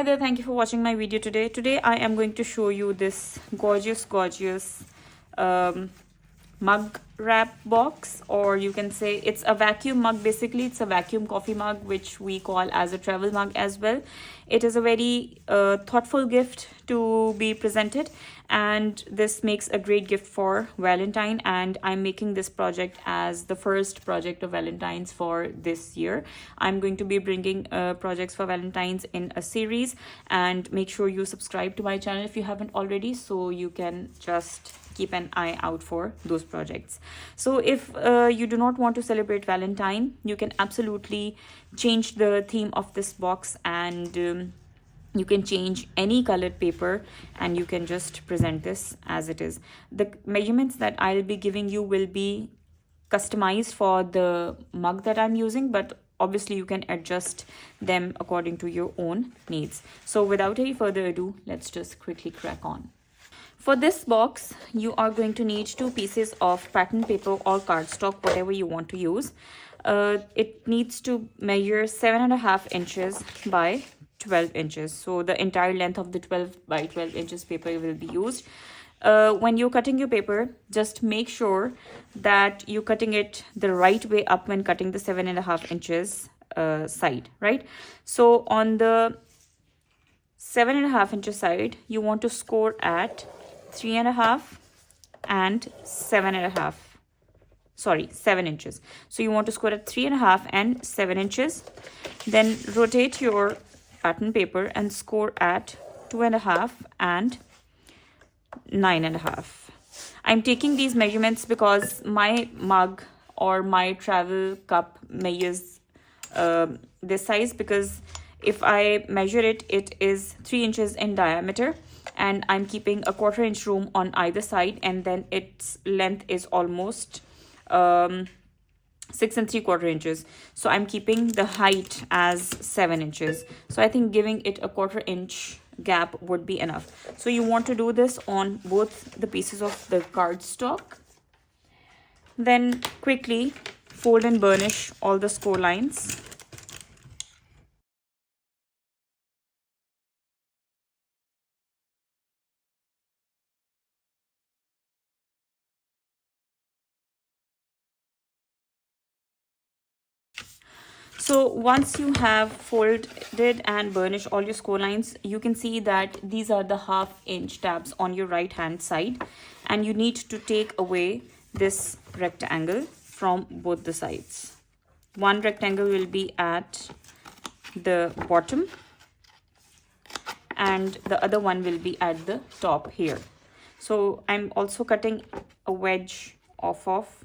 Hi there, thank you for watching my video today. Today I am going to show you this gorgeous um, mug wrap box, or you can say it's a vacuum mug. Basically it's a vacuum coffee mug, which we call as a travel mug as well. It is a very thoughtful gift to be presented, and this makes a great gift for Valentine, and I'm making this project as the first project of Valentine's for this year. I'm going to be bringing projects for Valentine's in a series, and make sure you subscribe to my channel if you haven't already, so you can just keep an eye out for those projects. So if you do not want to celebrate Valentine, you can absolutely change the theme of this box, and you can change any colored paper and you can just present this as it is. The measurements that I'll be giving you will be customized for the mug that I'm using, but obviously you can adjust them according to your own needs. So without any further ado, let's just quickly crack on. For this box, you are going to need 2 pieces of pattern paper or cardstock, whatever you want to use. It needs to measure 7.5 inches by 12 inches. So the entire length of the 12 by 12 inches paper will be used. When you're cutting your paper, just make sure that you're cutting it the right way up when cutting the 7.5 inches side, right? So on the 7.5 inches side, you want to score at 3.5 and 7.5. Sorry, 7 inches. So you want to score at 3.5 and 7 inches. Then rotate your pattern paper and score at 2.5 and 9.5. I'm taking these measurements because my mug or my travel cup measures this size, because if I measure it, it is 3 inches in diameter, and I'm keeping a 1/4 inch room on either side, and then its length is almost 6 3/4 inches. So I'm keeping the height as 7 inches. So I think giving it a 1/4 inch gap would be enough. So you want to do this on both the pieces of the cardstock. Then quickly fold and burnish all the score lines. So once you have folded and burnished all your score lines, you can see that these are the 1/2 inch tabs on your right hand side, and you need to take away this rectangle from both the sides. One rectangle will be at the bottom and the other one will be at the top here. So I'm also cutting a wedge off of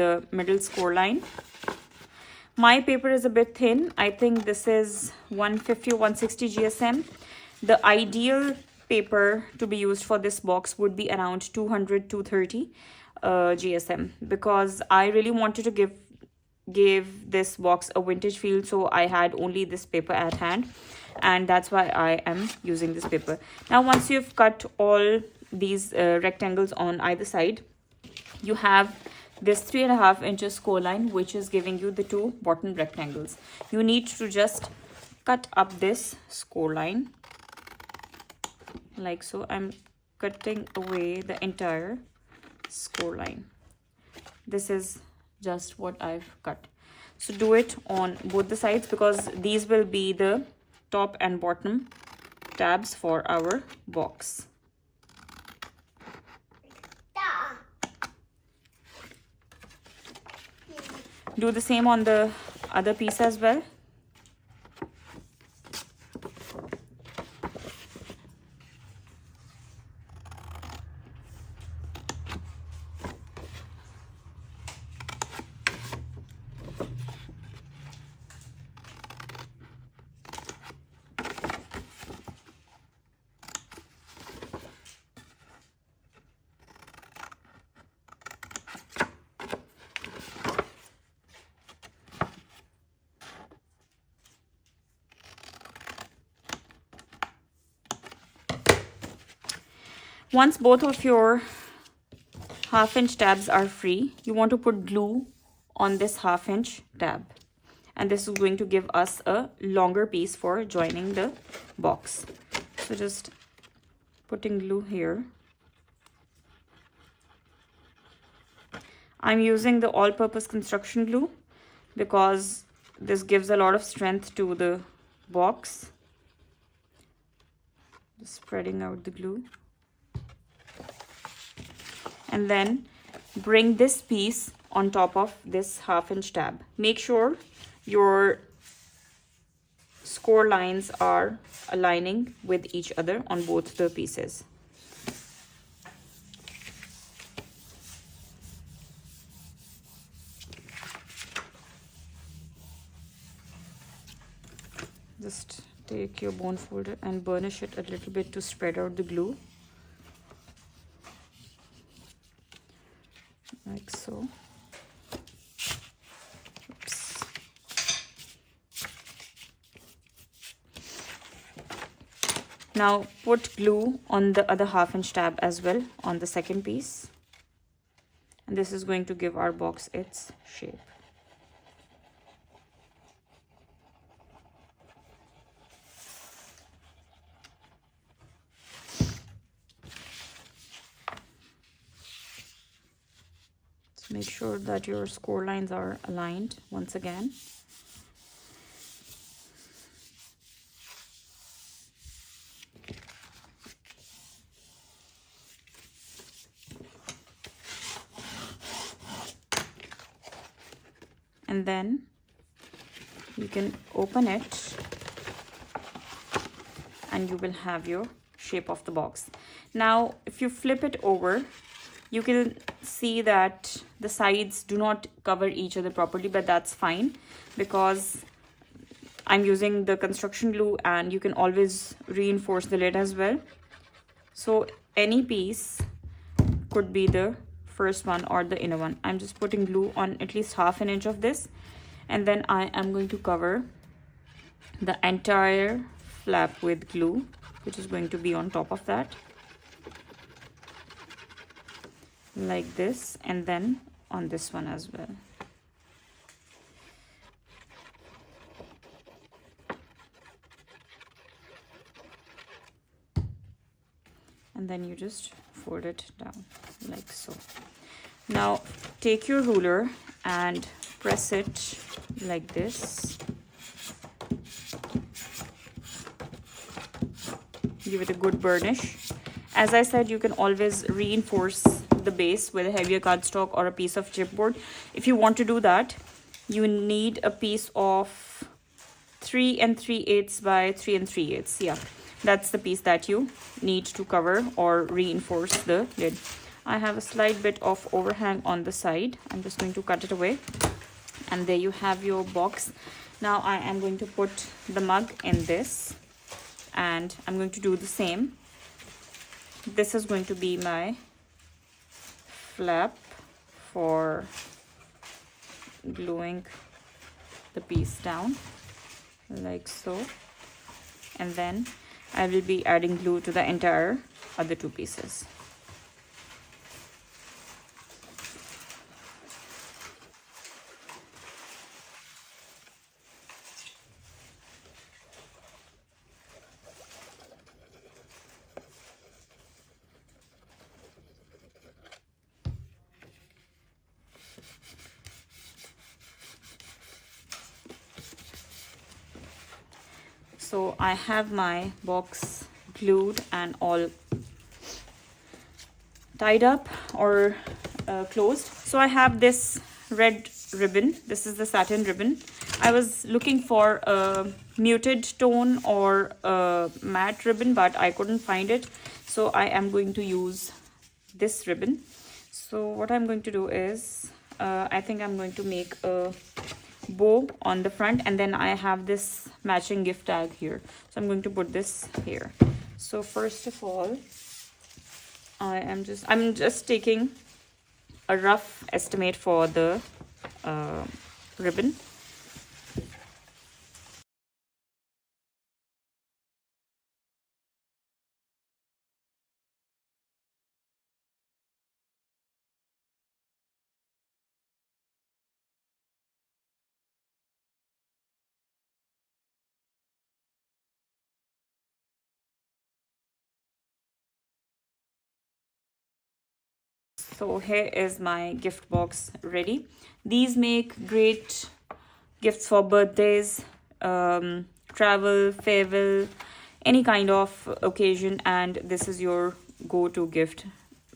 the middle score line. My paper is a bit thin. I think this is 150 or 160 GSM. The ideal paper to be used for this box would be around 200 230 GSM, because I really wanted to give this box a vintage feel, so I had only this paper at hand, and that's why I am using this paper. Now once you've cut all these rectangles on either side, you have this 3.5 inches score line, which is giving you the 2 bottom rectangles. You need to just cut up this score line like so. I'm cutting away the entire score line. This is just what I've cut. So do it on both the sides, because these will be the top and bottom tabs for our box. Do the same on the other piece as well. Once both of your 1/2 inch tabs are free, you want to put glue on this 1/2 inch tab, and this is going to give us a longer piece for joining the box. So just putting glue here. I'm using the all-purpose construction glue because this gives a lot of strength to the box. Just spreading out the glue. And then bring this piece on top of this 1/2 inch tab. Make sure your score lines are aligning with each other on both the pieces. Just take your bone folder and burnish it a little bit to spread out the glue. Like so. Oops. Now put glue on the other 1/2 inch tab as well on the second piece. And this is going to give our box its shape. Make sure that your score lines are aligned once again. And then you can open it and you will have your shape of the box. Now, if you flip it over, you can see that the sides do not cover each other properly, but that's fine because I'm using the construction glue and you can always reinforce the lid as well. So any piece could be the first one or the inner one. I'm just putting glue on at least 1/2 inch of this, and then I am going to cover the entire flap with glue, which is going to be on top of that. Like this, and then on this one as well. And then you just fold it down like so. Now take your ruler and press it like this. Give it a good burnish. As I said, you can always reinforce the base with a heavier cardstock or a piece of chipboard. If you want to do that, you need a piece of 3 3/8 by 3 3/8. Yeah, that's the piece that you need to cover or reinforce the lid. I have a slight bit of overhang on the side. I'm just going to cut it away, and there you have your box. Now I am going to put the mug in this, and I'm going to do the same. This is going to be my flap for gluing the piece down like so, and then I will be adding glue to the entire other two pieces. So I have my box glued and all tied up or closed. So I have this red ribbon. This is the satin ribbon. I was looking for a muted tone or a matte ribbon, but I couldn't find it. So I am going to use this ribbon. So what I'm going to do is, I think I'm going to make a bow on the front, and then I have this matching gift tag here. So I'm going to put this here. So first of all, I'm just taking a rough estimate for the ribbon. So here is my gift box ready. These make great gifts for birthdays, travel, farewell, any kind of occasion, and this is your go-to gift.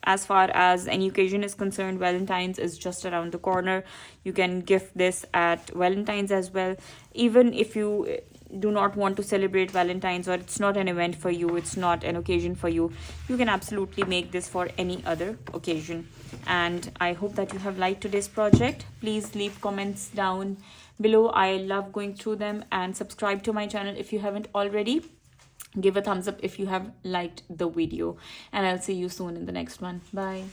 As far as any occasion is concerned, Valentine's is just around the corner. You can gift this at Valentine's as well. Even if you do not want to celebrate Valentine's, or it's not an event for you, it's not an occasion for you, you can absolutely make this for any other occasion. And I hope that you have liked today's project. Please leave comments down below. I love going through them, and subscribe to my channel if you haven't already. Give a thumbs up if you have liked the video, and I'll see you soon in the next one. Bye.